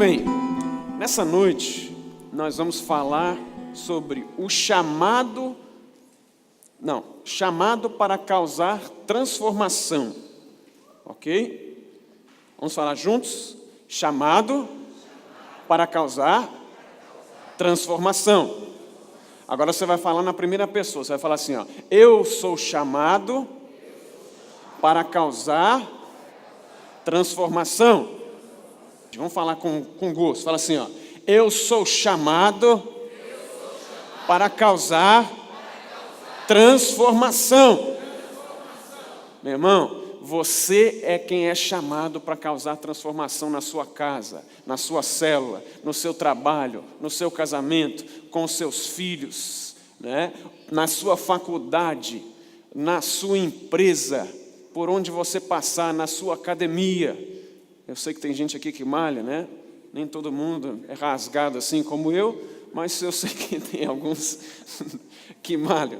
bem, nessa noite nós vamos falar sobre o chamado para causar transformação, ok? Vamos falar juntos? Chamado para causar transformação. Agora você vai falar na primeira pessoa, você vai falar assim, ó, eu sou chamado para causar transformação. Vamos falar com gosto, fala assim, ó, eu sou chamado para causar transformação. Meu irmão, você é quem é chamado para causar transformação na sua casa, na sua célula, no seu trabalho, no seu casamento, com os seus filhos, né? Na sua faculdade, na sua empresa, por onde você passar, na sua academia. Eu sei que tem gente aqui que malha, né? Nem todo mundo é rasgado assim como eu, mas eu sei que tem alguns que malham.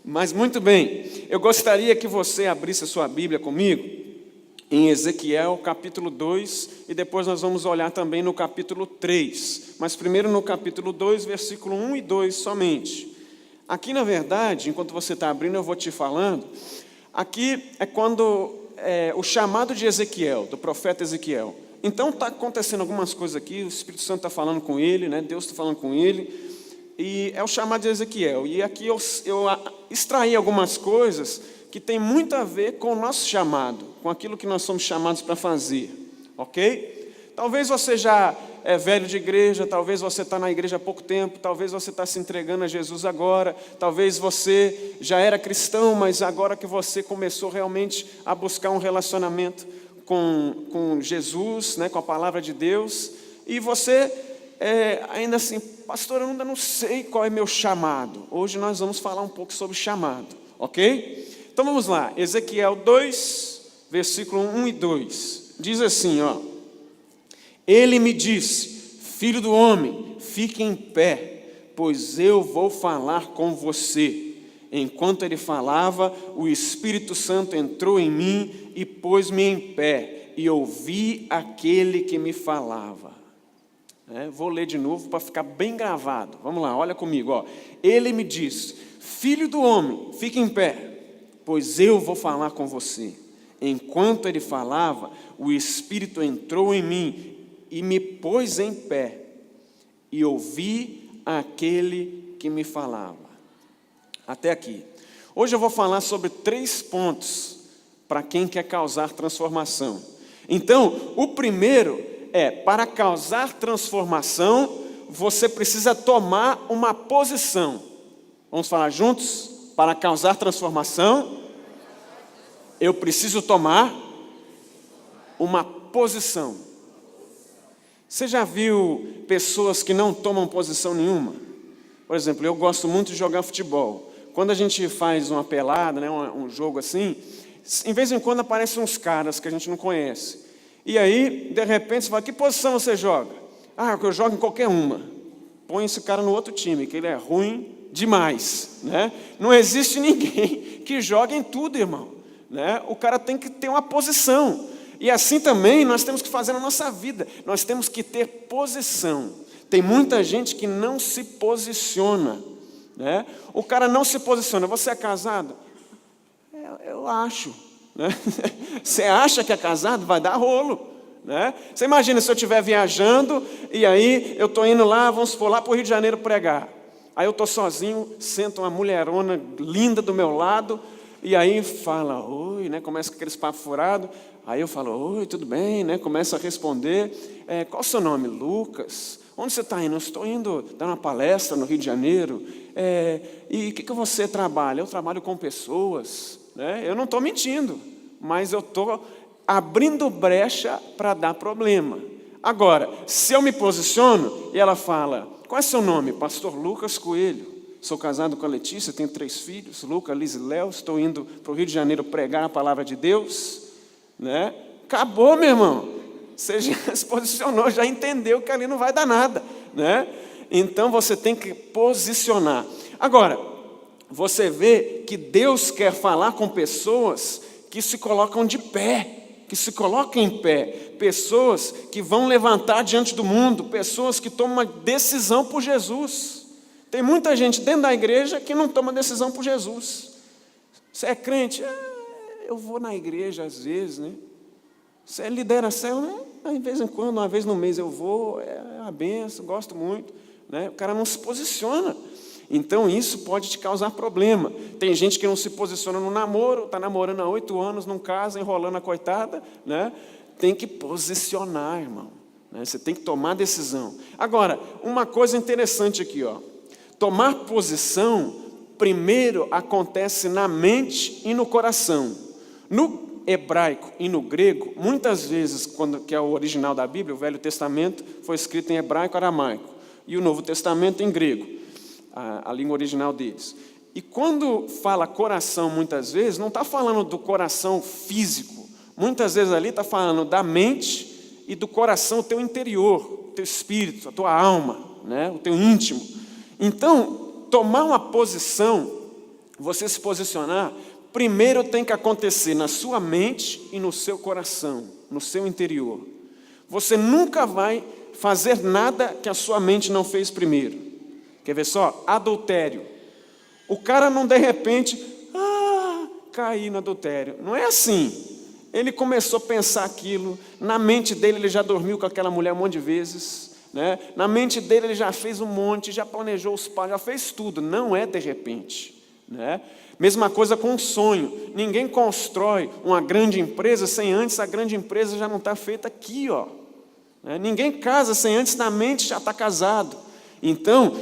Mas muito bem, eu gostaria que você abrisse a sua Bíblia comigo em Ezequiel capítulo 2 e depois nós vamos olhar também no capítulo 3. Mas primeiro no capítulo 2, versículo 1 e 2 somente. Aqui na verdade, enquanto você está abrindo eu vou te falando, aqui é quando o chamado de Ezequiel, do profeta Ezequiel. Então está acontecendo algumas coisas aqui, o Espírito Santo está falando com ele, né? Deus está falando com ele. E é o chamado de Ezequiel. E aqui eu extraí algumas coisas que tem muito a ver com o nosso chamado, com aquilo que nós somos chamados para fazer, ok? Talvez você já é velho de igreja, talvez você está na igreja há pouco tempo, talvez você está se entregando a Jesus agora, talvez você já era cristão, mas agora que você começou realmente a buscar um relacionamento com Jesus, né, com a palavra de Deus, e você ainda assim, pastor, eu ainda não sei qual é meu chamado. Hoje nós vamos falar um pouco sobre chamado, ok? Então vamos lá, Ezequiel 2, versículo 1 e 2, diz assim, ó, ele me disse, filho do homem, fique em pé, pois eu vou falar com você. Enquanto ele falava, o Espírito Santo entrou em mim e pôs-me em pé, e ouvi aquele que me falava. Vou ler de novo para ficar bem gravado. Vamos lá, olha comigo. Ó. Ele me disse, filho do homem, fique em pé, pois eu vou falar com você. Enquanto ele falava, o Espírito entrou em mim e me pôs em pé, e ouvi aquele que me falava. Até aqui. Hoje eu vou falar sobre 3 pontos para quem quer causar transformação. Então, o primeiro para causar transformação, você precisa tomar uma posição. Vamos falar juntos? Para causar transformação, eu preciso tomar uma posição. Você já viu pessoas que não tomam posição nenhuma? Por exemplo, eu gosto muito de jogar futebol. Quando a gente faz uma pelada, né, um jogo assim, em vez em quando aparecem uns caras que a gente não conhece. E aí, de repente, você fala, que posição você joga? Ah, eu jogo em qualquer uma. Põe esse cara no outro time, que ele é ruim demais. Né? Não existe ninguém que jogue em tudo, irmão. Né? O cara tem que ter uma posição. E assim também nós temos que fazer na nossa vida. Nós temos que ter posição. Tem muita gente que não se posiciona. Né? O cara não se posiciona. Você é casado? Eu acho. Né? Você acha que é casado? Vai dar rolo. Né? Você imagina se eu estiver viajando e aí eu estou indo lá, vamos supor, lá para o Rio de Janeiro pregar. Aí eu estou sozinho, senta uma mulherona linda do meu lado e aí fala, oi, né? Começa com aqueles papos furados. Aí eu falo, oi, tudo bem? Né? Começa a responder, qual o seu nome? Lucas. Onde você está indo? Eu estou indo dar uma palestra no Rio de Janeiro. E o que você trabalha? Eu trabalho com pessoas. Né? Eu não estou mentindo, mas eu estou abrindo brecha para dar problema. Agora, se eu me posiciono e ela fala, qual é seu nome? Pastor Lucas Coelho. Sou casado com a Letícia, tenho 3 filhos, Lucas, Liz e Léo. Estou indo para o Rio de Janeiro pregar a palavra de Deus. Né? Acabou, meu irmão. Você já se posicionou, já entendeu que ali não vai dar nada. Né? Então você tem que posicionar. Agora, você vê que Deus quer falar com pessoas que se colocam de pé. que se colocam em pé, pessoas que vão levantar diante do mundo, pessoas que tomam uma decisão por Jesus. Tem muita gente dentro da igreja que não toma decisão por Jesus. Você é crente? Eu vou na igreja às vezes, né? Você lidera a célula, né? De vez em quando, uma vez no mês eu vou, é uma benção, gosto muito, né? O cara não se posiciona. Então isso pode te causar problema. Tem gente que não se posiciona no namoro, está namorando há 8 anos, não casa, enrolando a coitada, né? Tem que posicionar, irmão, né? Você tem que tomar decisão. Agora, uma coisa interessante aqui, ó. Tomar posição, primeiro acontece na mente e no coração. No hebraico e no grego, muitas vezes, que é o original da Bíblia, o Velho Testamento foi escrito em hebraico e aramaico, e o Novo Testamento em grego, a língua original deles. E quando fala coração, muitas vezes, não está falando do coração físico, muitas vezes ali está falando da mente e do coração, o teu interior, o teu espírito, a tua alma, né? O teu íntimo. Então, tomar uma posição, você se posicionar, primeiro tem que acontecer na sua mente e no seu coração, no seu interior. Você nunca vai fazer nada que a sua mente não fez primeiro. Quer ver só? Adultério. O cara não de repente, cair no adultério. Não é assim. Ele começou a pensar aquilo, na mente dele ele já dormiu com aquela mulher um monte de vezes, né? Na mente dele ele já fez um monte, já planejou os passos, já fez tudo. Não é de repente, né? Mesma coisa com um sonho. Ninguém constrói uma grande empresa sem antes a grande empresa já não está feita aqui, ó. Né? Ninguém casa sem antes na mente já está casado. Então,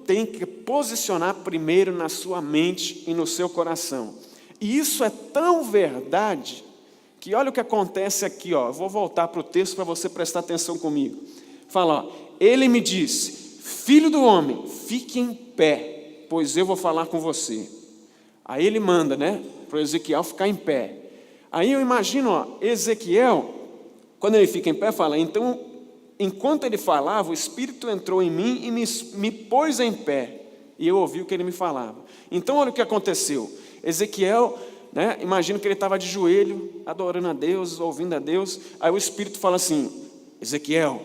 tem que posicionar primeiro na sua mente e no seu coração. E isso é tão verdade, que olha o que acontece aqui, ó. Eu vou voltar para o texto para você prestar atenção comigo. Fala, ó, ele me disse, filho do homem, fique em pé, pois eu vou falar com você. Aí ele manda, né, para o Ezequiel ficar em pé. Aí eu imagino, ó, Ezequiel, quando ele fica em pé, fala, então, enquanto ele falava, o Espírito entrou em mim e me pôs em pé. E eu ouvi o que ele me falava. Então, olha o que aconteceu. Ezequiel, né, imagino que ele estava de joelho, adorando a Deus, ouvindo a Deus. Aí o Espírito fala assim, Ezequiel,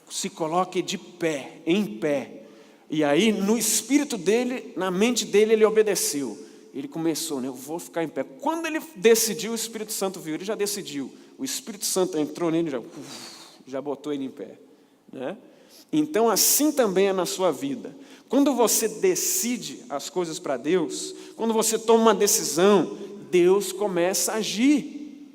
se coloque de pé, em pé. E aí, no espírito dele, na mente dele, ele obedeceu. Ele começou, né, eu vou ficar em pé. Quando ele decidiu, o Espírito Santo viu, ele já decidiu. O Espírito Santo entrou nele e já botou ele em pé, né? Então assim também é na sua vida. Quando você decide as coisas para Deus, quando você toma uma decisão, Deus começa a agir.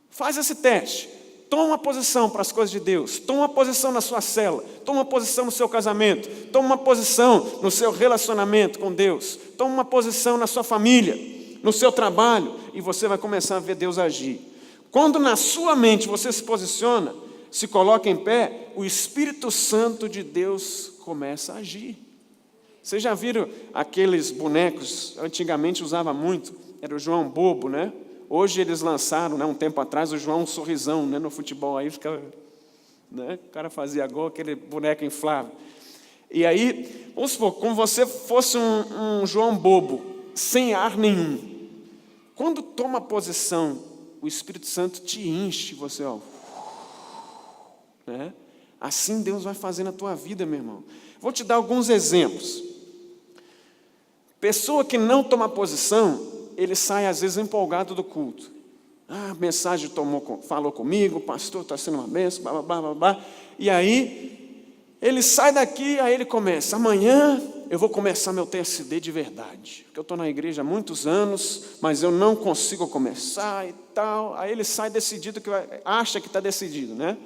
Faz esse teste. Toma uma posição para as coisas de Deus. Toma uma posição na sua célula. Toma uma posição no seu casamento. Toma uma posição no seu relacionamento com Deus. Toma uma posição na sua família, no seu trabalho, e você vai começar a ver Deus agir. Quando na sua mente você se posiciona, se coloca em pé, o Espírito Santo de Deus começa a agir. Vocês já viram aqueles bonecos, antigamente usava muito, era o João Bobo, né? Hoje eles lançaram, né, um tempo atrás, o João Sorrisão, né, no futebol, aí fica, né, o cara fazia gol, aquele boneco inflável. E aí, vamos supor, como você fosse um João Bobo, sem ar nenhum. Quando toma posição, o Espírito Santo te enche, você, ó, né? Assim Deus vai fazer na tua vida, meu irmão. Vou te dar alguns exemplos. Pessoa que não toma posição, ele sai às vezes empolgado do culto. A mensagem falou comigo, o pastor está sendo uma bênção, blá, blá, blá, blá. E aí, ele sai daqui, aí ele começa, amanhã eu vou começar meu TSD de verdade. Porque eu estou na igreja há muitos anos, mas eu não consigo começar e tal. Aí ele sai decidido, acha que está decidido, né?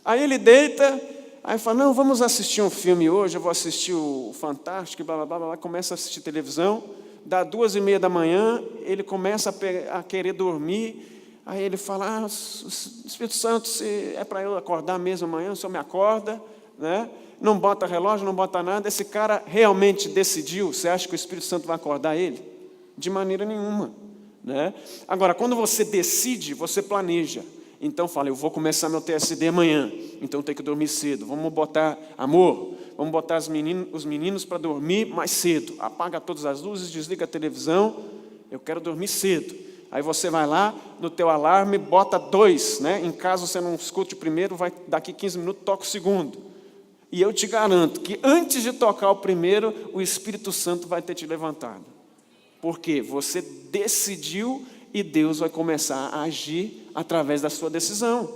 Aí ele deita, aí fala, não, vamos assistir um filme hoje, eu vou assistir o Fantástico, blá, blá, blá, blá, começa a assistir televisão, dá 2:30 da manhã, ele começa a querer dormir, aí ele fala, Espírito Santo, se é para eu acordar mesmo amanhã, o Senhor me acorda, né? Não bota relógio, não bota nada, esse cara realmente decidiu, você acha que o Espírito Santo vai acordar ele? De maneira nenhuma, né? Agora, quando você decide, você planeja. Então fala, eu vou começar meu TSD amanhã, então tem que dormir cedo. Vamos botar, amor, vamos botar os meninos para dormir mais cedo. Apaga todas as luzes, desliga a televisão, eu quero dormir cedo. Aí você vai lá no teu alarme, bota 2, né? Em caso você não escute o primeiro, daqui 15 minutos toca o segundo. E eu te garanto que antes de tocar o primeiro, o Espírito Santo vai ter te levantado. Porque você decidiu e Deus vai começar a agir através da sua decisão.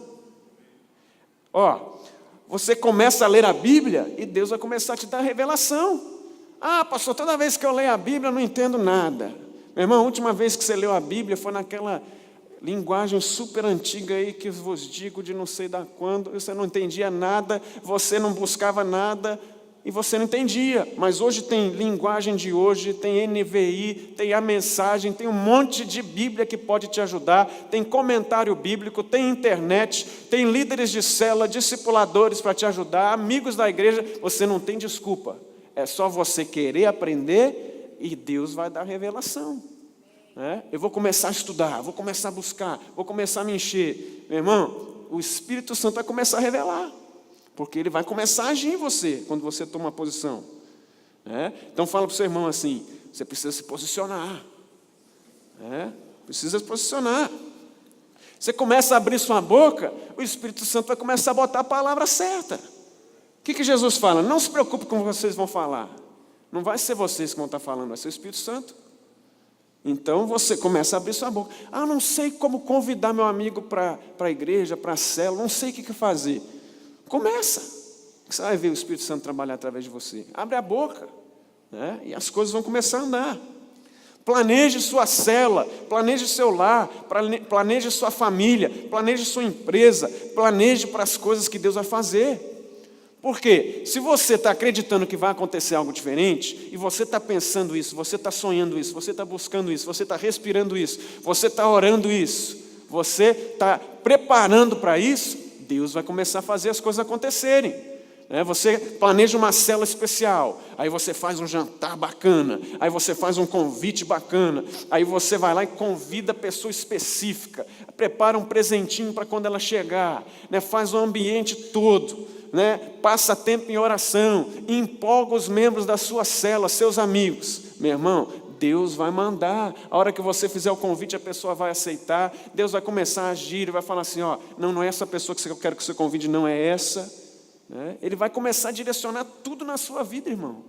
Você começa a ler a Bíblia e Deus vai começar a te dar revelação. Ah, pastor, toda vez que eu leio a Bíblia eu não entendo nada. Meu irmão, a última vez que você leu a Bíblia foi naquela linguagem super antiga aí que vos digo de não sei da quando, você não entendia nada, você não buscava nada e você não entendia. Mas hoje tem linguagem de hoje, tem NVI, tem a mensagem, tem um monte de Bíblia que pode te ajudar, tem comentário bíblico, tem internet, tem líderes de célula, discipuladores para te ajudar, amigos da igreja, você não tem desculpa. É só você querer aprender e Deus vai dar revelação. Eu vou começar a estudar, vou começar a buscar, vou começar a me encher. Meu irmão, o Espírito Santo vai começar a revelar, porque ele vai começar a agir em você, quando você toma uma posição. Então fala para o seu irmão assim, você precisa se posicionar. Precisa se posicionar. Você começa a abrir sua boca, o Espírito Santo vai começar a botar a palavra certa. O que Jesus fala? Não se preocupe com o que vocês vão falar. Não vai ser vocês que vão estar falando, vai ser o Espírito Santo. Então você começa a abrir sua boca. Ah, não sei como convidar meu amigo para a igreja, para a célula, não sei o que fazer. Começa. Você vai ver o Espírito Santo trabalhar através de você. Abre a boca, e as coisas vão começar a andar. Planeje sua célula, planeje seu lar, planeje sua família, planeje sua empresa, planeje para as coisas que Deus vai fazer. Porque se você está acreditando que vai acontecer algo diferente, e você está pensando isso, você está sonhando isso, você está buscando isso, você está respirando isso, você está orando isso, você está preparando para isso, Deus vai começar a fazer as coisas acontecerem. Você planeja uma célula especial, aí você faz um jantar bacana, aí você faz um convite bacana, aí você vai lá e convida a pessoa específica, prepara um presentinho para quando ela chegar, faz o ambiente todo, passa tempo em oração, empolga os membros da sua célula, seus amigos. Meu irmão, Deus vai mandar. A hora que você fizer o convite, a pessoa vai aceitar. Deus vai começar a agir, vai falar assim, não é essa pessoa que eu quero que você convide, não é essa. Ele vai começar a direcionar tudo na sua vida, irmão.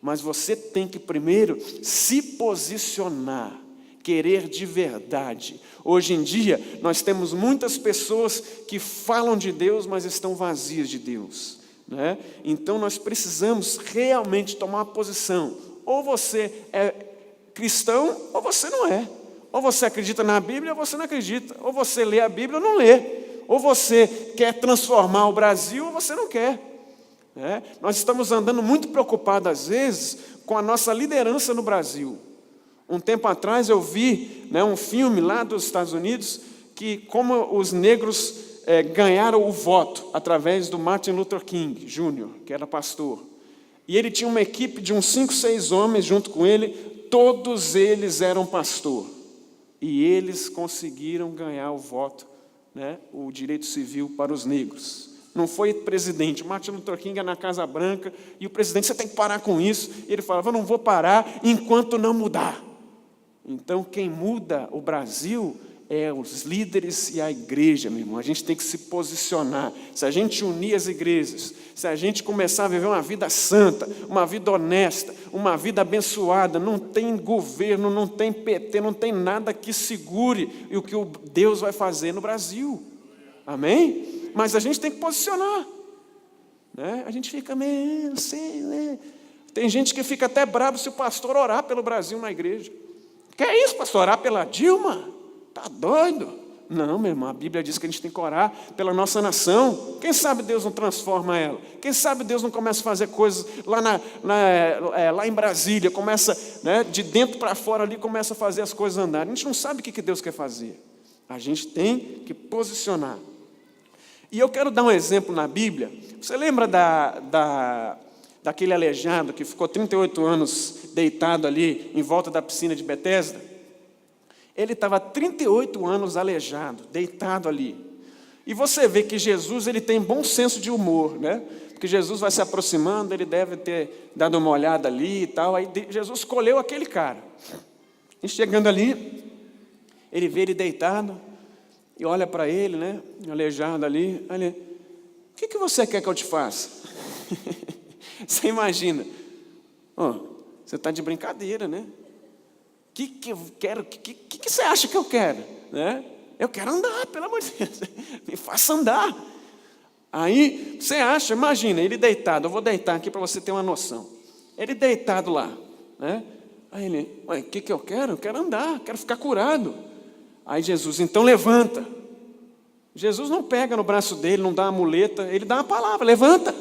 Mas você tem que primeiro se posicionar, querer de verdade. Hoje em dia, nós temos muitas pessoas que falam de Deus, mas estão vazias de Deus. Então, nós precisamos realmente tomar uma posição. Ou você é cristão, ou você não é. Ou você acredita na Bíblia, ou você não acredita. Ou você lê a Bíblia, ou não lê. Ou você quer transformar o Brasil, ou você não quer. Nós estamos andando muito preocupados, às vezes, com a nossa liderança no Brasil. Um tempo atrás eu vi um filme lá dos Estados Unidos, que como os negros ganharam o voto através do Martin Luther King Jr., que era pastor. E ele tinha uma equipe de uns 5, 6 homens junto com ele, todos eles eram pastor. E eles conseguiram ganhar o voto, o direito civil para os negros. Não foi presidente, o Martin Luther King é na Casa Branca, e o presidente, você tem que parar com isso. E ele falava, eu não vou parar enquanto não mudar. Então, quem muda o Brasil é os líderes e a igreja, meu irmão. A gente tem que se posicionar. Se a gente unir as igrejas, se a gente começar a viver uma vida santa, uma vida honesta, uma vida abençoada, não tem governo, não tem PT, não tem nada que segure o que Deus vai fazer no Brasil. Amém? Mas a gente tem que posicionar. A gente fica meio assim, Tem gente que fica até bravo se o pastor orar pelo Brasil na igreja. Que é isso, pastor? Orar pela Dilma? Tá doido? Não, meu irmão, a Bíblia diz que a gente tem que orar pela nossa nação. Quem sabe Deus não transforma ela? Quem sabe Deus não começa a fazer coisas lá em Brasília, começa de dentro para fora ali, começa a fazer as coisas andarem. A gente não sabe o que Deus quer fazer. A gente tem que posicionar. E eu quero dar um exemplo na Bíblia. Você lembra daquele aleijado que ficou 38 anos deitado ali em volta da piscina de Betesda? Ele estava 38 anos aleijado, deitado ali. E você vê que Jesus ele tem bom senso de humor, Porque Jesus vai se aproximando, ele deve ter dado uma olhada ali e tal. Aí Jesus escolheu aquele cara. E chegando ali, Ele vê ele deitado e olha para ele, né, aleijado ali. Olha, o que você quer que eu te faça? Você imagina, você está de brincadeira, né? O que eu quero? O que você acha que eu quero? Né? Eu quero andar, pelo amor de Deus, me faça andar. Aí você acha, imagina, ele deitado, eu vou deitar aqui para você ter uma noção. Ele deitado lá, né? Aí ele, o que eu quero? Eu quero andar, quero ficar curado. Aí Jesus, então levanta. Jesus não pega no braço dele, não dá uma muleta, ele dá uma palavra, levanta.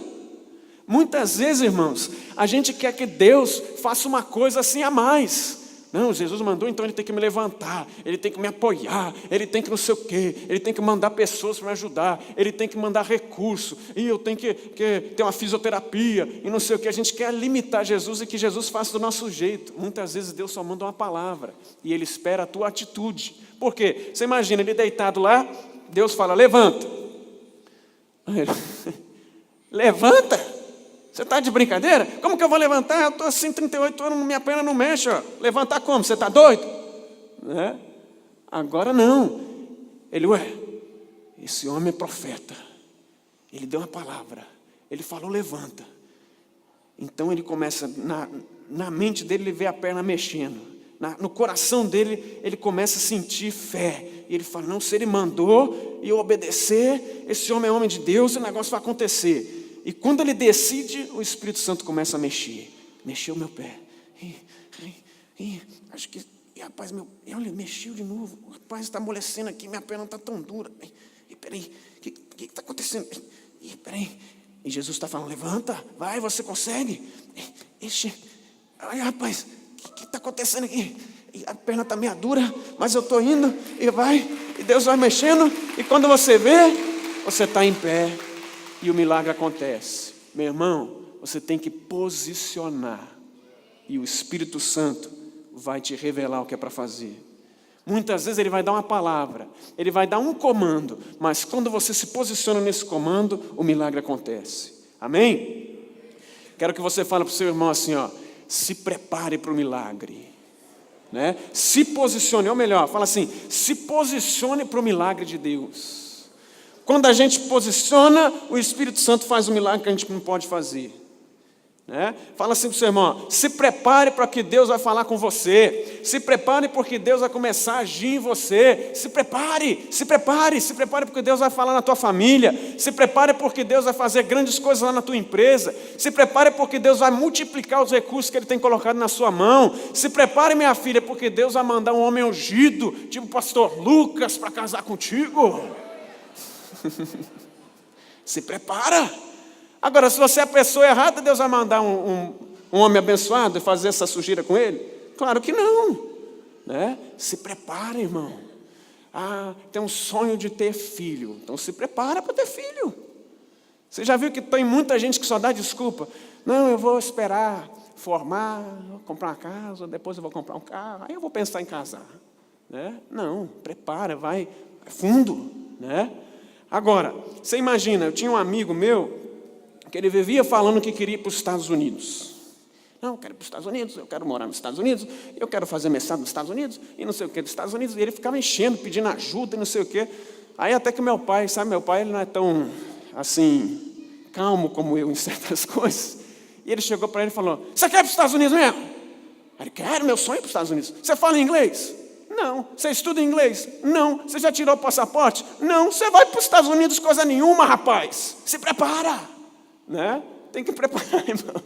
Muitas vezes, irmãos, a gente quer que Deus faça uma coisa assim a mais. Não, Jesus mandou, então ele tem que me levantar, ele tem que me apoiar, ele tem que não sei o quê, ele tem que mandar pessoas para me ajudar, ele tem que mandar recurso, e eu tenho que ter uma fisioterapia, e não sei o quê. A gente quer limitar Jesus e que Jesus faça do nosso jeito. Muitas vezes Deus só manda uma palavra, e Ele espera a tua atitude. Por quê? Você imagina ele deitado lá, Deus fala, levanta. Aí ele, levanta? Você está de brincadeira? Como que eu vou levantar? Eu estou assim, 38 anos, minha perna não mexe. Levantar como? Você está doido? Né? Agora não. Ele, esse homem é profeta. Ele deu uma palavra. Ele falou, levanta. Então ele começa, na mente dele, ele vê a perna mexendo. No coração dele, ele começa a sentir fé. E ele fala, não, se ele mandou e eu obedecer, esse homem é homem de Deus, o negócio vai acontecer. E quando ele decide, o Espírito Santo começa a mexer. Mexeu o meu pé. Acho que, rapaz, olha, mexeu de novo. Rapaz, está amolecendo aqui, minha perna está tão dura. Peraí, o que está acontecendo? Peraí. E Jesus está falando, levanta, vai, você consegue. Ai, rapaz, o que está acontecendo aqui? E a perna está meio dura, mas eu estou indo, e vai, e Deus vai mexendo. E quando você vê, você está em pé. E o milagre acontece. Meu irmão, você tem que posicionar. E o Espírito Santo vai te revelar o que é para fazer. Muitas vezes ele vai dar uma palavra, ele vai dar um comando, mas quando você se posiciona nesse comando, o milagre acontece. Amém? Quero que você fale para o seu irmão assim, se prepare para o milagre. Né? Se posicione, ou melhor, fala assim, se posicione para o milagre de Deus. Quando a gente posiciona, o Espírito Santo faz um milagre que a gente não pode fazer. Né? Fala assim para o seu irmão, se prepare para que Deus vai falar com você. Se prepare porque Deus vai começar a agir em você. Se prepare porque Deus vai falar na tua família. Se prepare porque Deus vai fazer grandes coisas lá na tua empresa. Se prepare porque Deus vai multiplicar os recursos que Ele tem colocado na sua mão. Se prepare, minha filha, porque Deus vai mandar um homem ungido, tipo o pastor Lucas, para casar contigo. Se prepara. Agora, se você é a pessoa errada, Deus vai mandar um homem abençoado e fazer essa sujeira com ele? Claro que não. Né? Se prepara, irmão. Tem um sonho de ter filho. Então se prepara para ter filho. Você já viu que tem muita gente que só dá desculpa? Não, eu vou esperar formar, vou comprar uma casa, depois eu vou comprar um carro, aí eu vou pensar em casar. Né? Não, prepara, vai fundo. Né? Agora, você imagina, eu tinha um amigo meu, que ele vivia falando que queria ir para os Estados Unidos. Não, eu quero ir para os Estados Unidos, eu quero morar nos Estados Unidos, eu quero fazer mestrado nos Estados Unidos, e não sei o que dos Estados Unidos, e ele ficava enchendo, pedindo ajuda, e não sei o que. Aí até que meu pai, ele não é tão, assim, calmo como eu em certas coisas, e ele chegou para ele e falou, você quer ir para os Estados Unidos mesmo? Aí ele, quero, meu sonho é ir para os Estados Unidos. Você fala inglês? Não. Você estuda inglês? Não. Você já tirou o passaporte? Não. Você vai para os Estados Unidos coisa nenhuma, rapaz. Se prepara. Né? Tem que preparar, irmão.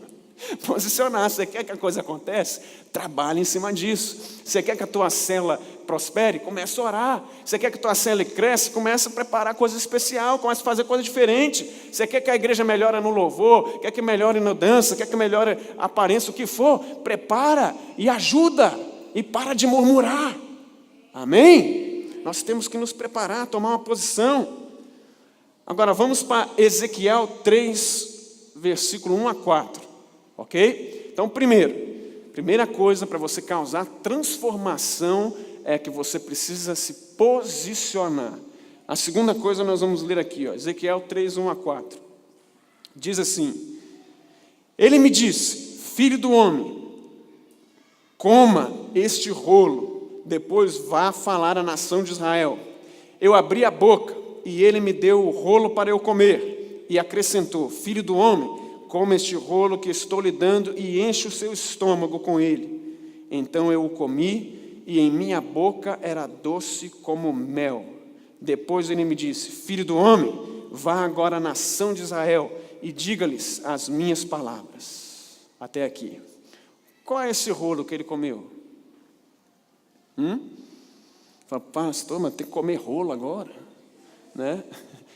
Posicionar. Você quer que a coisa aconteça? Trabalhe em cima disso. Você quer que a tua célula prospere? Comece a orar. Você quer que a tua célula cresça? Comece a preparar coisa especial, comece a fazer coisa diferente. Você quer que a igreja melhore no louvor? Quer que melhore na dança? Quer que melhore a aparência? O que for? Prepara e ajuda. E para de murmurar. Amém? Nós temos que nos preparar, tomar uma posição. Agora vamos para Ezequiel 3, versículo 1 a 4. Ok? Então, primeira coisa para você causar transformação é que você precisa se posicionar. A segunda coisa nós vamos ler aqui, Ezequiel 3, 1 a 4. Diz assim, ele me disse, filho do homem, coma este rolo depois vá falar à nação de Israel. Eu abri a boca, e ele me deu o rolo para eu comer. E acrescentou: filho do homem, coma este rolo que estou lhe dando e enche o seu estômago com ele. Então eu o comi, e em minha boca era doce como mel. Depois ele me disse: filho do homem, vá agora à nação de Israel e diga-lhes as minhas palavras. Até aqui. Qual é esse rolo que ele comeu? Fala, pastor, mas tem que comer rolo agora, né?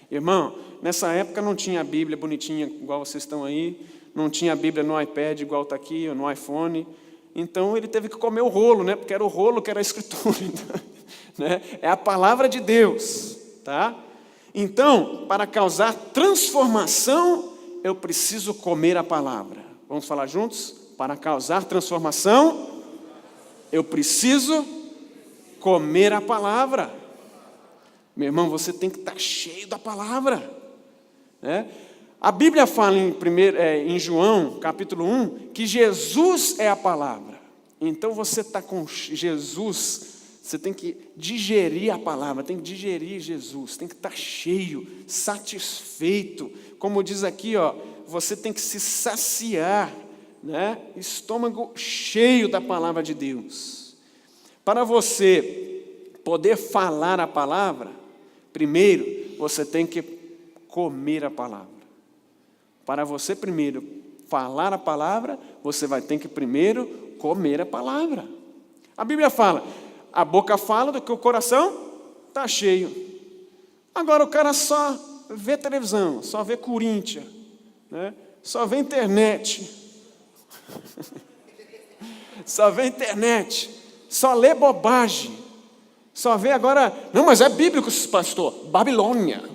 Irmão, nessa época não tinha a Bíblia bonitinha igual vocês estão aí, não tinha a Bíblia no iPad igual está aqui, ou no iPhone, então ele teve que comer o rolo, né? Porque era o rolo que era a Escritura, né? É a palavra de Deus, tá? Então, para causar transformação, eu preciso comer a palavra. Vamos falar juntos? Para causar transformação, eu preciso comer a palavra. Meu irmão, você tem que estar cheio da palavra, né? A Bíblia fala em João, capítulo 1, que Jesus é a palavra. Então você está com Jesus, você tem que digerir a palavra, tem que digerir Jesus, tem que estar cheio, satisfeito. Como diz aqui, ó, você tem que se saciar, né? Estômago cheio da palavra de Deus. Para você poder falar a palavra, primeiro você tem que comer a palavra. Para você primeiro falar a palavra, você vai ter que primeiro comer a palavra. A Bíblia fala, a boca fala do que o coração está cheio. Agora o cara só vê televisão, só vê Corinthians, né? Só vê internet, só vê internet, só lê bobagem, só vê agora, não, mas é bíblico, pastor, Babilônia.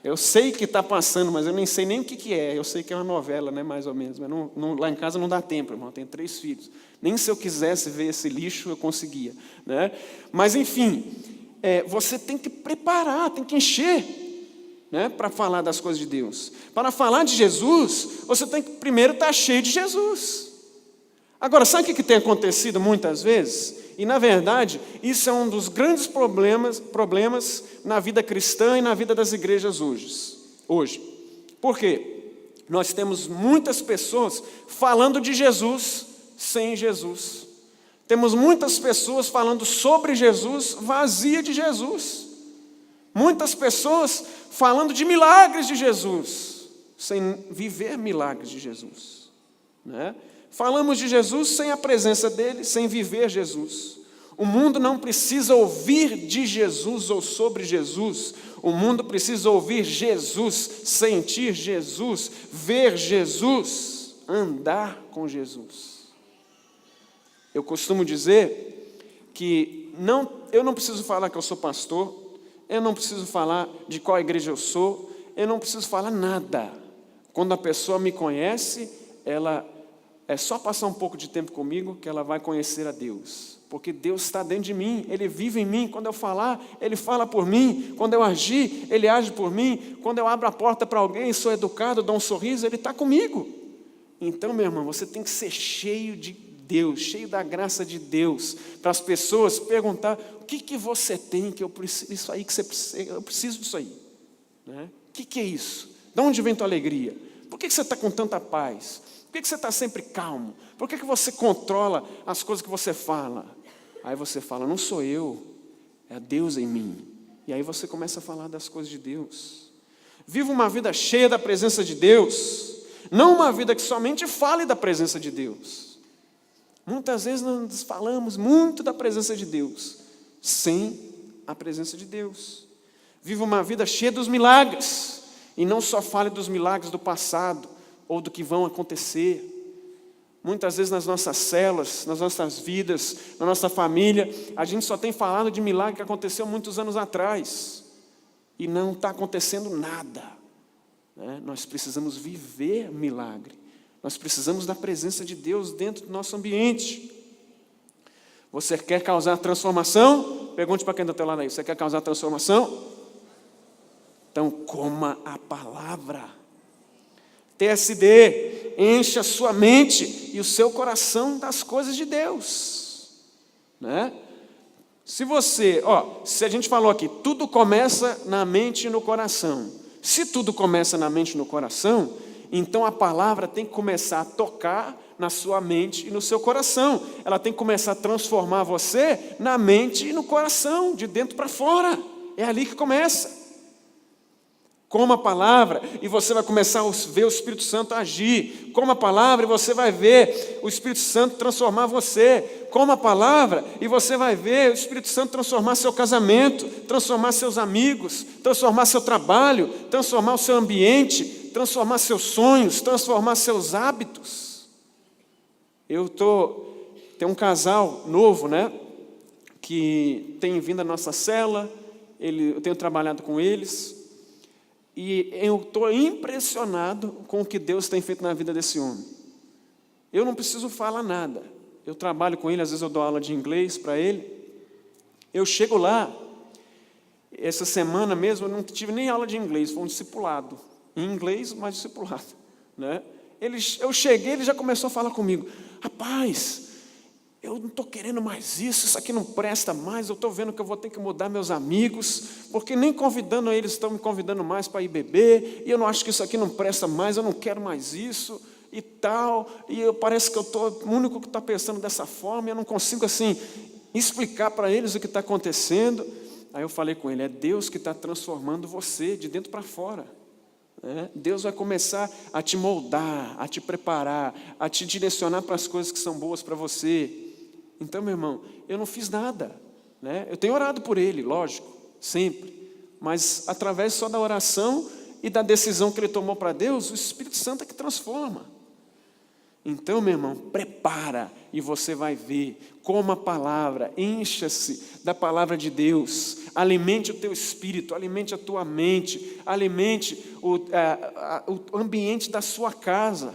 Eu sei que está passando, mas eu nem sei nem o que é. Eu sei que é uma novela, né, mais ou menos. Mas lá em casa não dá tempo, irmão. Eu tenho 3 filhos. Nem se eu quisesse ver esse lixo, eu conseguia, né? Mas, enfim, você tem que preparar, tem que encher, né, para falar das coisas de Deus. Para falar de Jesus, você tem que primeiro estar cheio de Jesus. Agora, sabe o que tem acontecido muitas vezes? E, na verdade, isso é um dos grandes problemas na vida cristã e na vida das igrejas hoje. Por quê? Nós temos muitas pessoas falando de Jesus sem Jesus. Temos muitas pessoas falando sobre Jesus vazia de Jesus. Muitas pessoas falando de milagres de Jesus sem viver milagres de Jesus, né? Falamos de Jesus sem a presença dele, sem viver Jesus. O mundo não precisa ouvir de Jesus ou sobre Jesus. O mundo precisa ouvir Jesus, sentir Jesus, ver Jesus, andar com Jesus. Eu costumo dizer que eu não preciso falar que eu sou pastor, eu não preciso falar de qual igreja eu sou, eu não preciso falar nada. Quando a pessoa me conhece, ela é só passar um pouco de tempo comigo que ela vai conhecer a Deus. Porque Deus está dentro de mim, Ele vive em mim. Quando eu falar, Ele fala por mim. Quando eu agir, Ele age por mim. Quando eu abro a porta para alguém, sou educado, dou um sorriso, Ele está comigo. Então, meu irmão, você tem que ser cheio de Deus, cheio da graça de Deus, para as pessoas perguntar, o que você tem que eu preciso, isso aí que você precisa, eu preciso disso aí, né? O que é isso? De onde vem tua alegria? Por que você está com tanta paz? Por que você está sempre calmo? Por que você controla as coisas que você fala? Aí você fala, não sou eu, é Deus em mim. E aí você começa a falar das coisas de Deus. Viva uma vida cheia da presença de Deus, não uma vida que somente fale da presença de Deus. Muitas vezes nós falamos muito da presença de Deus, sem a presença de Deus. Viva uma vida cheia dos milagres, e não só fale dos milagres do passado, ou do que vão acontecer. Muitas vezes nas nossas células, nas nossas vidas, na nossa família, a gente só tem falado de milagre que aconteceu muitos anos atrás, e não está acontecendo nada, né? Nós precisamos viver milagre, nós precisamos da presença de Deus dentro do nosso ambiente. Você quer causar transformação? Pergunte para quem está do teu lado aí, você quer causar transformação? Então coma a palavra. TSD, encha a sua mente e o seu coração das coisas de Deus. né? Se a gente falou aqui, tudo começa na mente e no coração. Se tudo começa na mente e no coração, então a palavra tem que começar a tocar na sua mente e no seu coração. Ela tem que começar a transformar você na mente e no coração, de dentro para fora. É ali que começa. Coma a palavra e você vai começar a ver o Espírito Santo agir. Coma a palavra e você vai ver o Espírito Santo transformar você. Coma a palavra e você vai ver o Espírito Santo transformar seu casamento, transformar seus amigos, transformar seu trabalho, transformar o seu ambiente, transformar seus sonhos, transformar seus hábitos. Tem um casal novo, né, que tem vindo à nossa cela, eu tenho trabalhado com eles. E eu estou impressionado com o que Deus tem feito na vida desse homem. Eu não preciso falar nada. Eu trabalho com ele, às vezes eu dou aula de inglês para ele. Eu chego lá, essa semana mesmo, eu não tive nem aula de inglês, foi um discipulado. Em inglês, mas discipulado, né? Eu cheguei, ele já começou a falar comigo. Rapaz, eu não estou querendo mais isso aqui não presta mais, eu estou vendo que eu vou ter que mudar meus amigos, porque nem convidando eles estão me convidando mais para ir beber, e eu não acho que isso aqui não presta mais, eu não quero mais isso, e tal, parece que eu estou o único que está pensando dessa forma, e eu não consigo assim, explicar para eles o que está acontecendo. Aí eu falei com ele, é Deus que está transformando você de dentro para fora. Deus vai começar a te moldar, a te preparar, a te direcionar para as coisas que são boas para você. Então, meu irmão, eu não fiz nada, né? Eu tenho orado por ele, lógico, sempre, mas através só da oração e da decisão que ele tomou para Deus, o Espírito Santo é que transforma. Então, meu irmão, prepara e você vai ver como a palavra, encha-se da palavra de Deus, alimente o teu espírito, alimente a tua mente, alimente o ambiente da sua casa.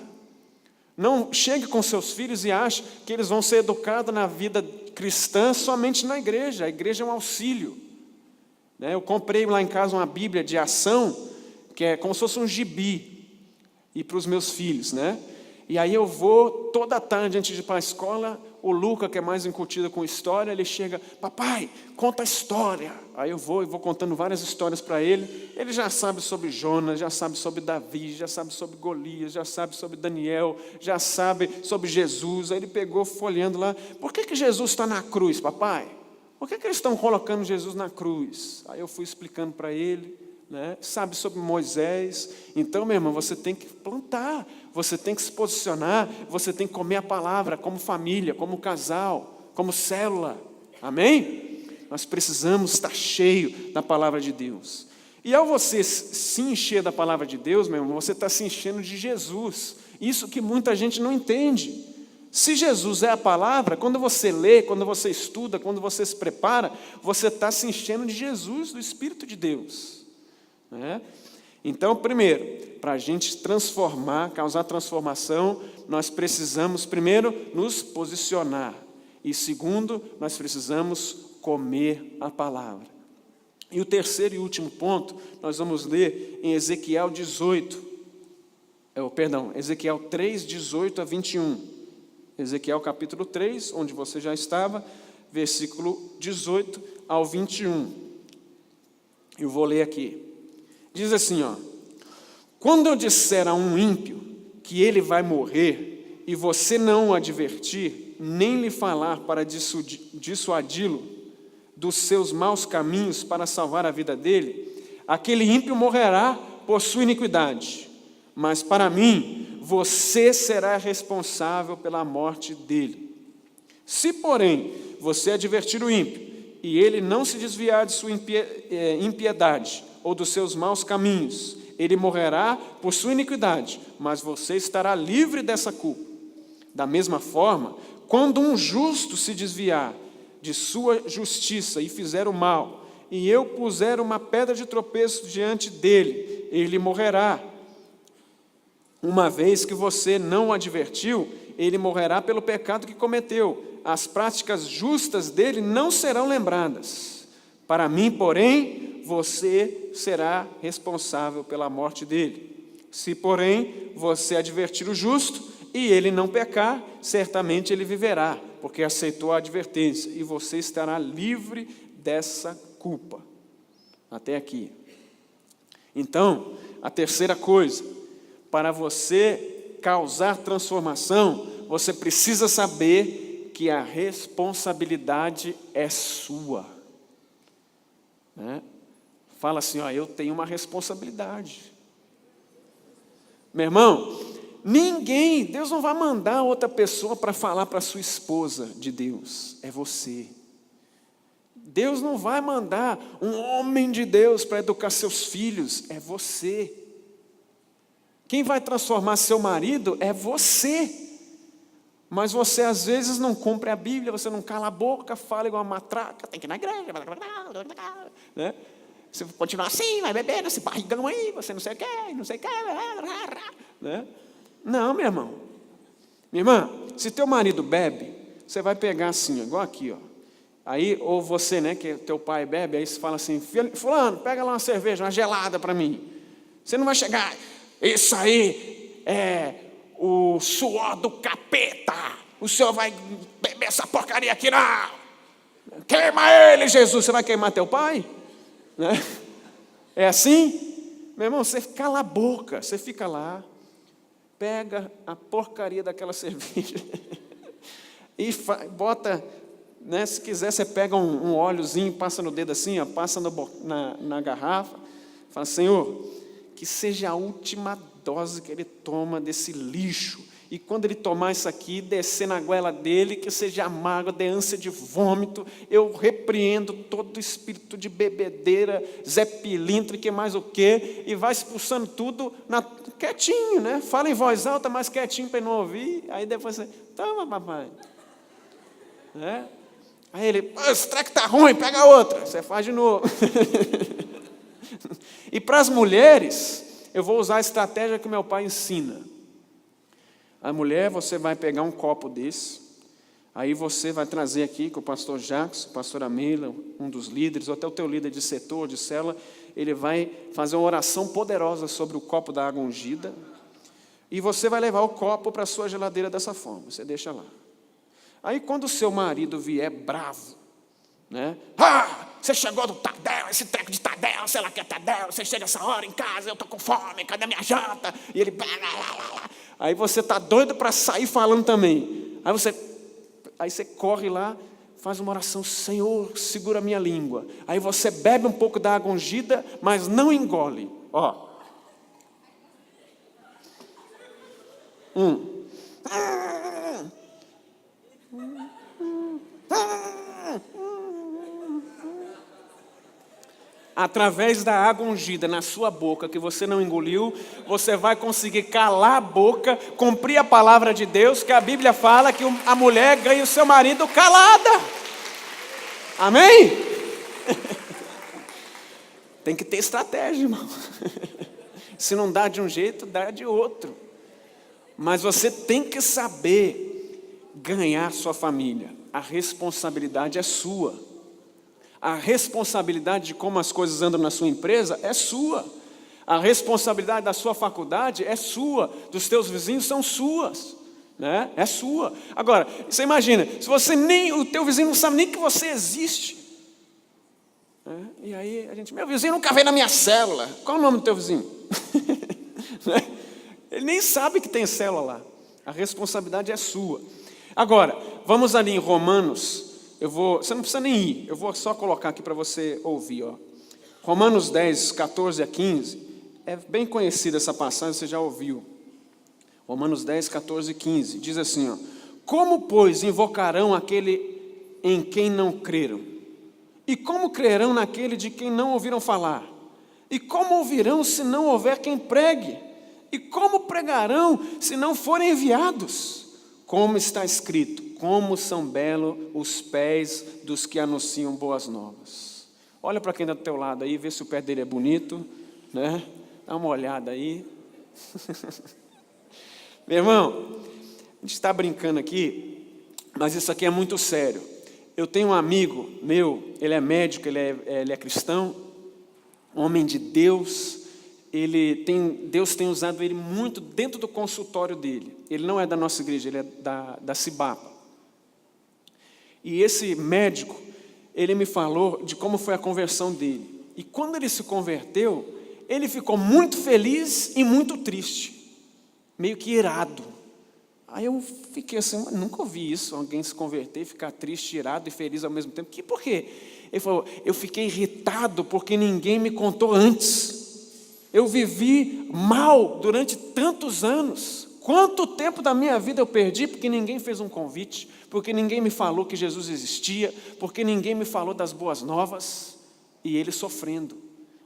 Não chegue com seus filhos e ache que eles vão ser educados na vida cristã somente na igreja. A igreja é um auxílio. Eu comprei lá em casa uma Bíblia de ação, que é como se fosse um gibi, e para os meus filhos, né? E aí eu vou toda tarde antes de ir para a escola, o Luca, que é mais incutido com história, ele chega, papai, conta a história. Aí eu vou contando várias histórias para ele. Ele já sabe sobre Jonas, já sabe sobre Davi, já sabe sobre Golias, já sabe sobre Daniel, já sabe sobre Jesus. Aí ele pegou folheando lá, por que Jesus está na cruz, papai? Por que eles estão colocando Jesus na cruz? Aí eu fui explicando para ele, né? Sabe sobre Moisés. Então, meu irmão, você tem que plantar, você tem que se posicionar, você tem que comer a palavra como família, como casal, como célula. Amém? Nós precisamos estar cheio da palavra de Deus. E ao você se encher da palavra de Deus, meu irmão, você está se enchendo de Jesus. Isso que muita gente não entende. Se Jesus é a palavra, quando você lê, quando você estuda, quando você se prepara, você está se enchendo de Jesus, do Espírito de Deus. Então, primeiro, para a gente transformar, causar transformação, nós precisamos, primeiro, nos posicionar. E segundo, nós precisamos comer a palavra. E o terceiro e último ponto, nós vamos ler em Ezequiel 3, 18 a 21. Ezequiel capítulo 3, onde você já estava, versículo 18 ao 21. Eu vou ler aqui. Diz assim, quando eu disser a um ímpio que ele vai morrer, e você não o advertir, nem lhe falar para dissuadi-lo dos seus maus caminhos para salvar a vida dele, aquele ímpio morrerá por sua iniquidade. Mas para mim, você será responsável pela morte dele. Se, porém, você advertir o ímpio, e ele não se desviar de sua impiedade, ou dos seus maus caminhos, ele morrerá por sua iniquidade, mas você estará livre dessa culpa. Da mesma forma, quando um justo se desviar de sua justiça e fizer o mal, e eu puser uma pedra de tropeço diante dele, ele morrerá. Uma vez que você não o advertiu, ele morrerá pelo pecado que cometeu. As práticas justas dele não serão lembradas. Para mim, porém, você será responsável pela morte dele. Se, porém, você advertir o justo e ele não pecar, certamente ele viverá, porque aceitou a advertência, e você estará livre dessa culpa. Até aqui. Então, a terceira coisa, para você causar transformação, você precisa saber que a responsabilidade é sua. Né? Fala assim, ó, eu tenho uma responsabilidade. Meu irmão, Deus não vai mandar outra pessoa para falar para sua esposa de Deus, é você. Deus não vai mandar um homem de Deus para educar seus filhos, é você. Quem vai transformar seu marido é você. Mas você às vezes não cumpre a Bíblia, você não cala a boca, fala igual uma matraca, tem que ir na igreja, né? Se continuar assim, vai beber nesse barrigão aí, você não sei o que, né? Não, meu irmão. Minha irmã, se teu marido bebe, você vai pegar assim, igual aqui, ó. Aí, ou você, né, que teu pai bebe, aí você fala assim, fulano, pega lá uma cerveja, uma gelada para mim. Você não vai chegar, isso aí é o suor do capeta, o senhor vai beber essa porcaria aqui não. Queima ele, Jesus. Você vai queimar teu pai? Né? É assim? Meu irmão, você cala a boca, você fica lá, pega a porcaria daquela cerveja e bota, né, se quiser você pega um óleozinho, passa no dedo assim, ó, passa na garrafa, fala, Senhor, que seja a última dose que ele toma desse lixo, e quando ele tomar isso aqui, descer na goela dele, que seja amargo, de ânsia de vômito, eu repreendo todo espírito de bebedeira, Zé Pilintra, que mais o quê, e vai expulsando tudo quietinho, né? Fala em voz alta, mas quietinho para ele não ouvir, aí depois você, toma papai. Né? Aí ele, esse treco está ruim, pega outra, você faz de novo. E para as mulheres, eu vou usar a estratégia que meu pai ensina. A mulher, você vai pegar um copo desse, aí você vai trazer aqui com o pastor Jacques, a pastora Meila, um dos líderes, ou até o teu líder de setor, de célula, ele vai fazer uma oração poderosa sobre o copo da água ungida, e você vai levar o copo para a sua geladeira dessa forma, você deixa lá. Aí quando o seu marido vier bravo, né? Você chegou do Tadel, esse treco de Tadel, sei lá que é Tadel, você chega essa hora em casa, eu estou com fome, cadê minha janta? E ele... Aí você está doido para sair falando também. Aí você corre lá, faz uma oração, Senhor, segura a minha língua. Aí você bebe um pouco da água ungida, mas não engole. Ó. Através da água ungida na sua boca, que você não engoliu, você vai conseguir calar a boca, cumprir a palavra de Deus, que a Bíblia fala que a mulher ganha o seu marido calada. Amém? Tem que ter estratégia, irmão. Se não dá de um jeito, dá de outro. Mas você tem que saber ganhar sua família. A responsabilidade é sua. A responsabilidade de como as coisas andam na sua empresa é sua. A responsabilidade da sua faculdade é sua. Dos teus vizinhos são suas. Né? É sua. Agora, você imagina, se o teu vizinho não sabe nem que você existe. Né? E aí a gente, meu vizinho nunca veio na minha célula. Qual é o nome do teu vizinho? Ele nem sabe que tem célula lá. A responsabilidade é sua. Agora, vamos ali em Romanos. Você não precisa nem ir, eu vou só colocar aqui para você ouvir. Ó. Romanos 10, 14 a 15, é bem conhecida essa passagem, você já ouviu. Romanos 10, 14 e 15, diz assim, ó, como, pois, invocarão aquele em quem não creram? E como crerão naquele de quem não ouviram falar? E como ouvirão se não houver quem pregue? E como pregarão se não forem enviados? Como está escrito, como são belos os pés dos que anunciam boas novas. Olha para quem está do teu lado aí, vê se o pé dele é bonito, né? Dá uma olhada aí. Meu irmão, a gente está brincando aqui, mas isso aqui é muito sério. Eu tenho um amigo meu, ele é médico, ele é cristão, homem de Deus. Deus tem usado ele muito dentro do consultório dele. Ele não é da nossa igreja, ele é da Cibapa. E esse médico, ele me falou de como foi a conversão dele. E quando ele se converteu, ele ficou muito feliz e muito triste, meio que irado. Aí eu fiquei assim, nunca ouvi isso, alguém se converter e ficar triste, irado e feliz ao mesmo tempo. Por quê? Ele falou, eu fiquei irritado porque ninguém me contou antes. Eu vivi mal durante tantos anos. Quanto tempo da minha vida eu perdi porque ninguém fez um convite, porque ninguém me falou que Jesus existia, porque ninguém me falou das boas novas, e ele sofrendo.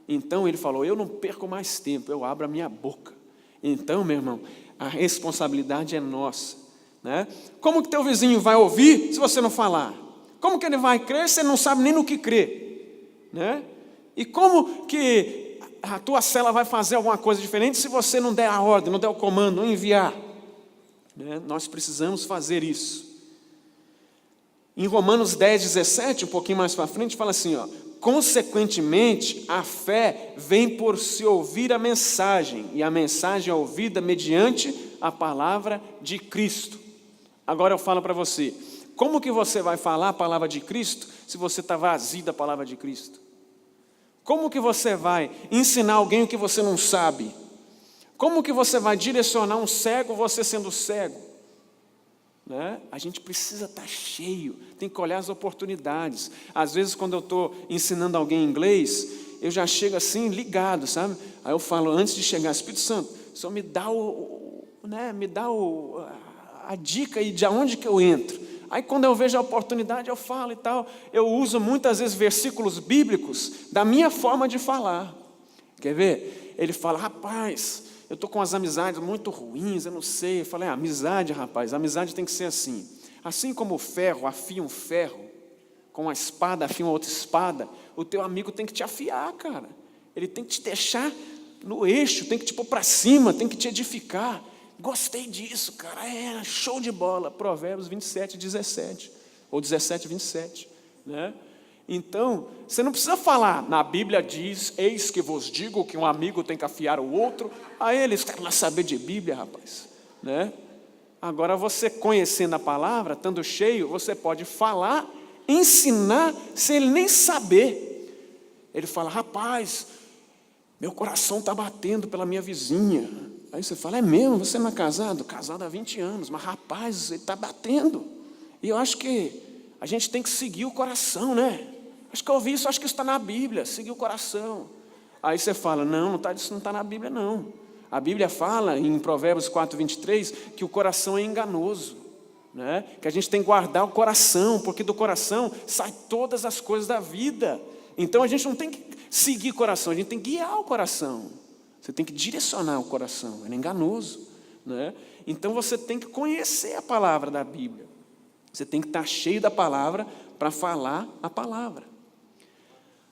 Então ele falou, eu não perco mais tempo, eu abro a minha boca. Então, meu irmão, a responsabilidade é nossa, né? Como que teu vizinho vai ouvir se você não falar? Como que ele vai crer se ele não sabe nem no que crer, né? E como que a tua célula vai fazer alguma coisa diferente se você não der a ordem, não der o comando, não enviar, né? Nós precisamos fazer isso. Em Romanos 10:17, um pouquinho mais para frente, fala assim, ó, consequentemente, a fé vem por se ouvir a mensagem, e a mensagem é ouvida mediante a palavra de Cristo. Agora eu falo para você, como que você vai falar a palavra de Cristo se você está vazio da palavra de Cristo? Como que você vai ensinar alguém o que você não sabe? Como que você vai direcionar um cego, você sendo cego? Né? A gente precisa estar cheio, tem que olhar as oportunidades. Às vezes quando eu estou ensinando alguém inglês, eu já chego assim ligado, sabe? Aí eu falo, antes de chegar, Espírito Santo, só me dá a dica aí de onde que eu entro. Aí quando eu vejo a oportunidade eu falo e tal. Eu uso muitas vezes versículos bíblicos da minha forma de falar. Quer ver? Ele fala, rapaz, eu estou com as amizades muito ruins, eu não sei. Eu falei, amizade, rapaz, amizade tem que ser assim. Assim como o ferro afia um ferro, com a espada afia uma outra espada, o teu amigo tem que te afiar, cara. Ele tem que te deixar no eixo, tem que te pôr para cima, tem que te edificar. Gostei disso, cara, show de bola. Provérbios 27:17, ou 17:27, né? Então, você não precisa falar, na Bíblia diz, eis que vos digo que um amigo tem que afiar o outro. Aí eles querem lá saber de Bíblia, rapaz, né? Agora você conhecendo a palavra, estando cheio, você pode falar, ensinar, sem ele nem saber. Ele fala, rapaz, meu coração está batendo pela minha vizinha. Aí você fala, é mesmo, você não é casado? Casado há 20 anos, mas rapaz, ele está batendo. E eu acho que a gente tem que seguir o coração, né? Acho que eu ouvi isso, acho que isso está na Bíblia, seguir o coração. Aí você fala, não, isso não está na Bíblia não. A Bíblia fala em Provérbios 4:23 que o coração é enganoso, né? Que a gente tem que guardar o coração, porque do coração saem todas as coisas da vida. Então a gente não tem que seguir o coração, a gente tem que guiar o coração. Você tem que direcionar o coração, ele é enganoso, né? Então você tem que conhecer a palavra da Bíblia. Você tem que estar cheio da palavra para falar a palavra.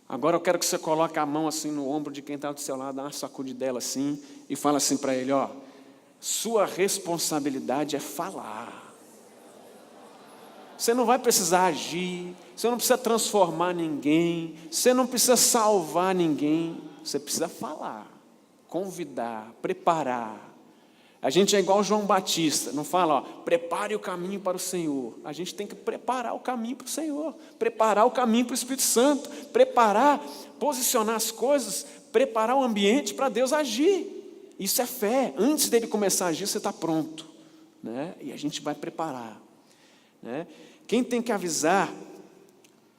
Agora eu quero que você coloque a mão assim no ombro de quem está do seu lado, dá uma sacudidela assim e fala assim para ele, ó, sua responsabilidade é falar. Você não vai precisar agir, você não precisa transformar ninguém, você não precisa salvar ninguém, você precisa falar. Convidar, preparar. A gente é igual João Batista, não fala, ó, prepare o caminho para o Senhor. A gente tem que preparar o caminho para o Senhor, preparar o caminho para o Espírito Santo, preparar, posicionar as coisas, preparar o ambiente para Deus agir. Isso é fé. Antes dele começar a agir, você está pronto, né? E a gente vai preparar, né? Quem tem que avisar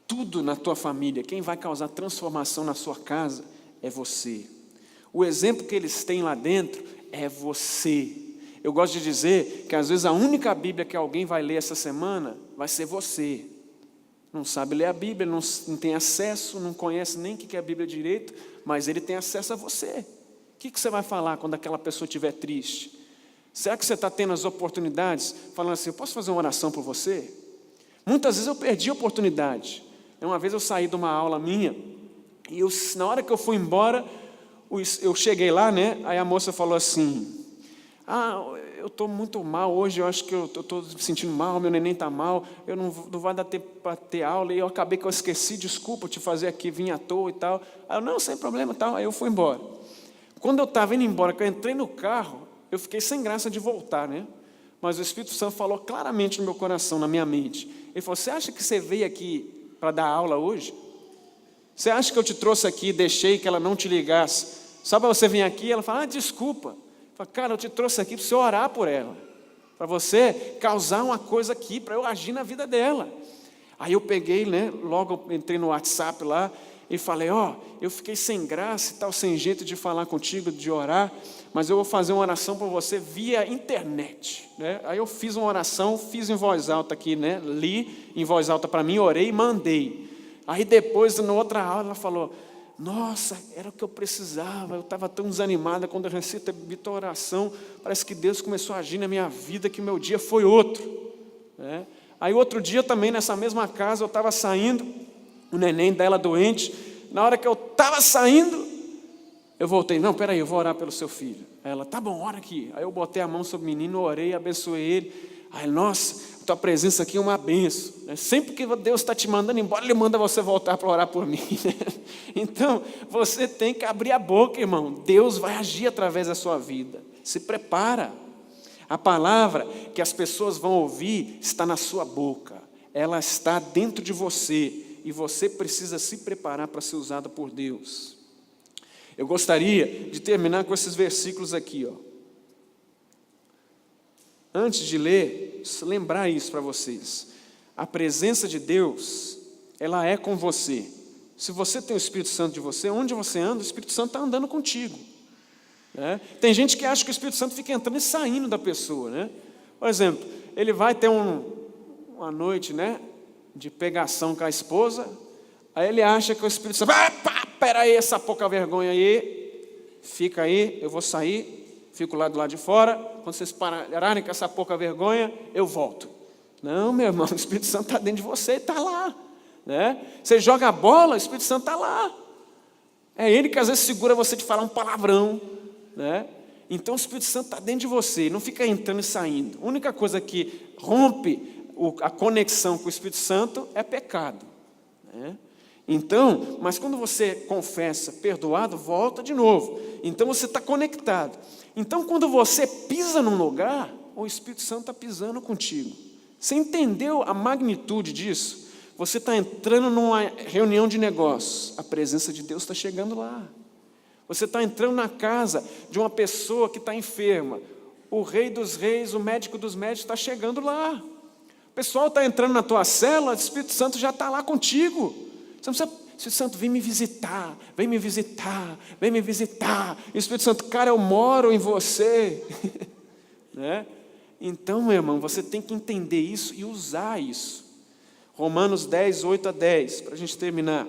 tudo na tua família, quem vai causar transformação na sua casa, é você. O exemplo que eles têm lá dentro é você. Eu gosto de dizer que às vezes a única Bíblia que alguém vai ler essa semana vai ser você. Não sabe ler a Bíblia, não tem acesso, não conhece nem o que é a Bíblia direito, mas ele tem acesso a você. O que você vai falar quando aquela pessoa estiver triste? Será que você está tendo as oportunidades, falando assim, eu posso fazer uma oração por você? Muitas vezes eu perdi a oportunidade. Uma vez eu saí de uma aula minha, e na hora que eu fui embora, eu cheguei lá, né? Aí a moça falou assim, eu estou muito mal hoje, eu acho que eu estou me sentindo mal, meu neném está mal, eu não vai dar tempo para ter aula, e eu acabei que eu esqueci, desculpa te fazer aqui, vim à toa e tal. Aí eu, não, sem problema, tal. Aí eu fui embora. Quando eu estava indo embora, que eu entrei no carro, eu fiquei sem graça de voltar, né? Mas o Espírito Santo falou claramente no meu coração, na minha mente, Ele falou, você acha que você veio aqui para dar aula hoje? Você acha que eu te trouxe aqui e deixei que ela não te ligasse? Só para você vir aqui? Ela fala, desculpa. Eu falo, cara, eu te trouxe aqui para você orar por ela. Para você causar uma coisa aqui, para eu agir na vida dela. Aí eu peguei, né, logo eu entrei no WhatsApp lá, e falei, eu fiquei sem graça e tal, sem jeito de falar contigo, de orar, mas eu vou fazer uma oração para você via internet, né? Aí eu fiz uma oração, fiz em voz alta aqui, né? Li em voz alta para mim, orei e mandei. Aí depois, na outra aula, ela falou, nossa, era o que eu precisava, eu estava tão desanimada quando eu recebi a oração, parece que Deus começou a agir na minha vida, que meu dia foi outro, né? Aí outro dia também, nessa mesma casa, eu estava saindo, o neném dela doente, na hora que eu estava saindo, eu voltei, não, peraí, eu vou orar pelo seu filho. Aí ela, tá bom, ora aqui. Aí eu botei a mão sobre o menino, orei, abençoei ele. Aí, nossa, a tua presença aqui é uma benção. Sempre que Deus está te mandando embora, Ele manda você voltar para orar por mim. Então, você tem que abrir a boca, irmão. Deus vai agir através da sua vida. Se prepara. A palavra que as pessoas vão ouvir está na sua boca. Ela está dentro de você. E você precisa se preparar para ser usado por Deus. Eu gostaria de terminar com esses versículos aqui, Antes de ler, lembrar isso para vocês. A presença de Deus, ela é com você. Se você tem o Espírito Santo de você, onde você anda, o Espírito Santo está andando contigo, né? Tem gente que acha que o Espírito Santo fica entrando e saindo da pessoa, né? Por exemplo, ele vai ter uma noite, né, de pegação com a esposa, aí ele acha que o Espírito Santo, peraí, essa pouca vergonha aí, fica aí, eu vou sair, fico lá do lado de fora, quando vocês pararem com essa pouca vergonha, eu volto. Não, meu irmão, o Espírito Santo está dentro de você, está lá, né? Você joga a bola, o Espírito Santo está lá. É Ele que às vezes segura você de falar um palavrão, né? Então o Espírito Santo está dentro de você, não fica entrando e saindo. A única coisa que rompe a conexão com o Espírito Santo é pecado, né? Então, mas quando você confessa, perdoado, volta de novo. Então você está conectado. Então quando você pisa num lugar, o Espírito Santo está pisando contigo. Você entendeu a magnitude disso? Você está entrando numa reunião de negócios, a presença de Deus está chegando lá. Você está entrando na casa de uma pessoa que está enferma, o Rei dos Reis, o Médico dos Médicos está chegando lá. O pessoal está entrando na tua cela, o Espírito Santo já está lá contigo. Você não precisa, Espírito Santo, vem me visitar, vem me visitar, vem me visitar. E o Espírito Santo, cara, eu moro em você. Né? Então, meu irmão, você tem que entender isso e usar isso. Romanos 10, 8 a 10, para a gente terminar.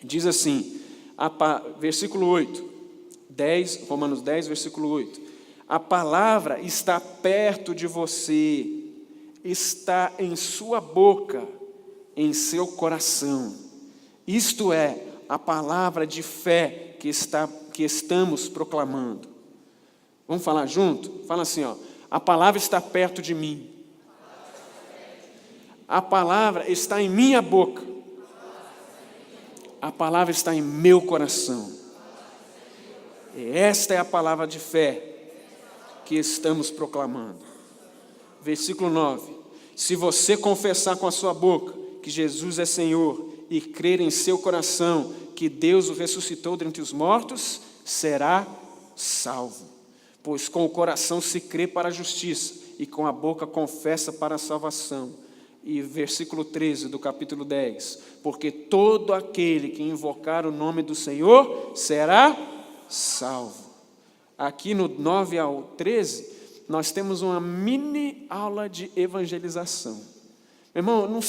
Diz assim, versículo 8, Romanos 10, versículo 8. A palavra está perto de você, está em sua boca, em seu coração. Isto é a palavra de fé que estamos proclamando. Vamos falar junto? Fala assim, a palavra está perto de mim. A palavra está em minha boca. A palavra está em meu coração. E esta é a palavra de fé que estamos proclamando. Versículo 9. Se você confessar com a sua boca que Jesus é Senhor e crer em seu coração que Deus o ressuscitou dentre os mortos, será salvo. Pois com o coração se crê para a justiça e com a boca confessa para a salvação. E versículo 13 do capítulo 10. Porque todo aquele que invocar o nome do Senhor será salvo. Aqui no 9 ao 13, nós temos uma mini aula de evangelização. Meu irmão,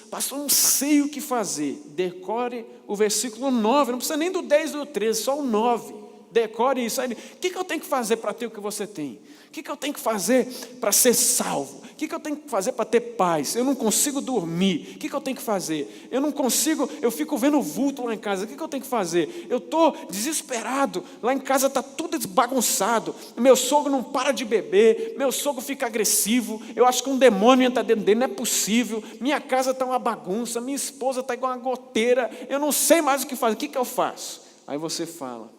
pastor, não sei o que fazer. Decore o versículo 9, não precisa nem do 10 ou do 13, só o 9. Decore isso. Aí, o que eu tenho que fazer para ter o que você tem? O que eu tenho que fazer para ser salvo? O que eu tenho que fazer para ter paz? Eu não consigo dormir. O que eu tenho que fazer? Eu não consigo, eu fico vendo vulto lá em casa. O que eu tenho que fazer? Eu estou desesperado. Lá em casa está tudo bagunçado. Meu sogro não para de beber. Meu sogro fica agressivo. Eu acho que um demônio entra dentro dele. Não é possível. Minha casa está uma bagunça. Minha esposa está igual uma goteira. Eu não sei mais o que fazer. O que eu faço? Aí você fala,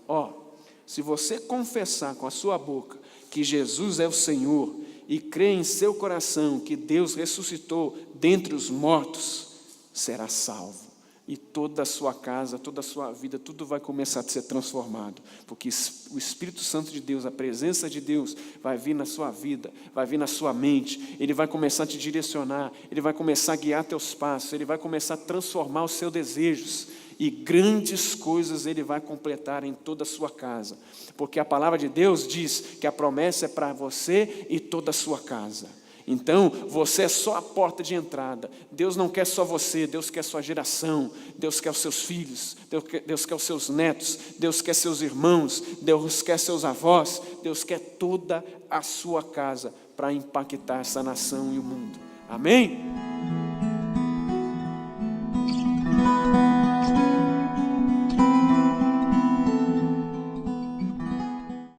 se você confessar com a sua boca que Jesus é o Senhor e crê em seu coração que Deus ressuscitou dentre os mortos, será salvo. E toda a sua casa, toda a sua vida, tudo vai começar a ser transformado. Porque o Espírito Santo de Deus, a presença de Deus vai vir na sua vida, vai vir na sua mente. Ele vai começar a te direcionar, Ele vai começar a guiar teus passos, Ele vai começar a transformar os seus desejos. E grandes coisas Ele vai completar em toda a sua casa. Porque a palavra de Deus diz que a promessa é para você e toda a sua casa. Então, você é só a porta de entrada. Deus não quer só você, Deus quer sua geração, Deus quer os seus filhos, Deus quer os seus netos, Deus quer seus irmãos, Deus quer seus avós, Deus quer toda a sua casa para impactar essa nação e o mundo. Amém?